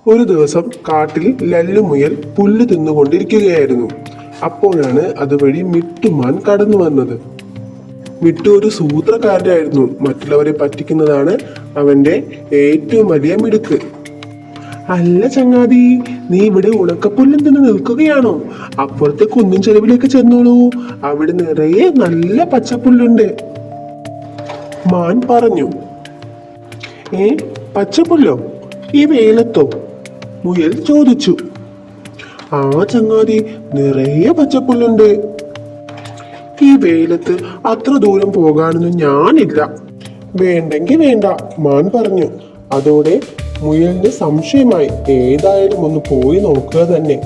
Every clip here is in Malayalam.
ഒരു ദിവസം കാട്ടിൽ ലല്ലുമുയൽ പുല്ല് തിന്നുകൊണ്ടിരിക്കുകയായിരുന്നു. അപ്പോഴാണ് അതുവഴി മിട്ടുമാൻ കടന്നു വന്നത്. മിട്ടു ഒരു സൂത്രക്കാരനായിരുന്നു. മറ്റുള്ളവരെ പറ്റിക്കുന്നതാണ് അവന്റെ ഏറ്റവും വലിയ മിടുക്ക്. അല്ല ചങ്ങാതി, നീ ഇവിടെ ഉണക്കപ്പുല്ലും തിന്ന് നിൽക്കുകയാണോ? അപ്പുറത്തെ കുന്നിൻ ചെരുവിലേക്ക് ചെന്നോളൂ, അവിടെ നിറയെ നല്ല പച്ചപ്പുല്ലുണ്ട്. മാൻ പറഞ്ഞു. പച്ചപ്പുല്ലോ? ഈ വെയിലത്തോ? മുയൽ ചോദിച്ചു. ആ ചങ്ങാതി, നിറയെ പച്ചപ്പുല്ലുണ്ട്. ഈ വെയിലത്ത് അത്ര ദൂരം പോകാനൊന്നും ഞാനില്ല. വേണ്ടെങ്കി വേണ്ട, മാൻ പറഞ്ഞു. അതോടെ മുയലിന് സംശയമായി. ഏതായാലും ഒന്ന് പോയി നോക്കുക തന്നെ.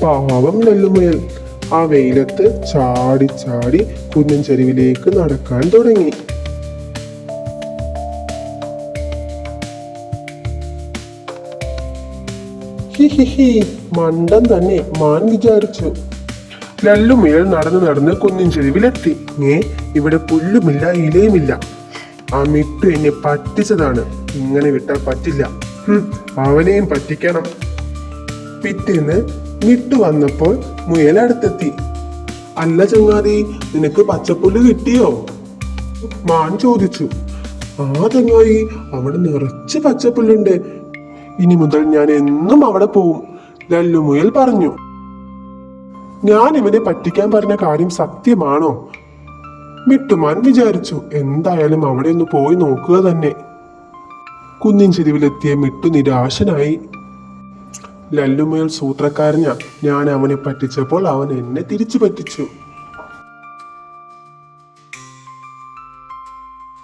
പാവം ലല്ലുമുയൽ ആ വെയിലത്ത് ചാടി ചാടി കുന്നിൻ ചെരുവിലേക്ക് നടക്കാൻ തുടങ്ങി. ഹിഹിഹി, മണ്ടൻ തന്നെ, മാൻ വിചാരിച്ചു. ലല്ലുമുയൽ നടന്ന് നടന്ന് കുന്നിൻ ചെരുവിലെത്തി. ഇവിടെ പുല്ലുമില്ല, ഇലയുമില്ല. ആ മിട്ടു എന്നെ പറ്റിച്ചതാണ്. ഇങ്ങനെ വിട്ടാൽ പറ്റില്ല. അവനെയും പറ്റിക്കണം. പിറ്റേന്ന് മിട്ടു വന്നപ്പോൾ മുയൽ അടുത്തെത്തി. അല്ല ചങ്ങാതി, നിനക്ക് പച്ചപ്പുല്ല് കിട്ടിയോ? മാൻ ചോദിച്ചു. ആ ചങ്ങാതി, അവിടെ നിറച്ച് പച്ചപ്പുല്ലുണ്ട്. ഇനി മുതൽ ഞാൻ എന്നും അവിടെ പോവും, ലല്ലുമുയൽ പറഞ്ഞു. ഞാൻ ഇവനെ പറ്റിക്കാൻ പറഞ്ഞ കാര്യം സത്യമാണോ? മിട്ടുമാൻ വിചാരിച്ചു. എന്തായാലും അവിടെ ഒന്ന് പോയി നോക്കുക തന്നെ. കുന്നിൻ ചെരുവിലെത്തിയ മിട്ടു നിരാശനായി. ലല്ലുമുയൽ സൂത്രക്കാരനാ. ഞാൻ അവനെ പറ്റിച്ചപ്പോൾ അവൻ എന്നെ തിരിച്ചു പറ്റിച്ചു.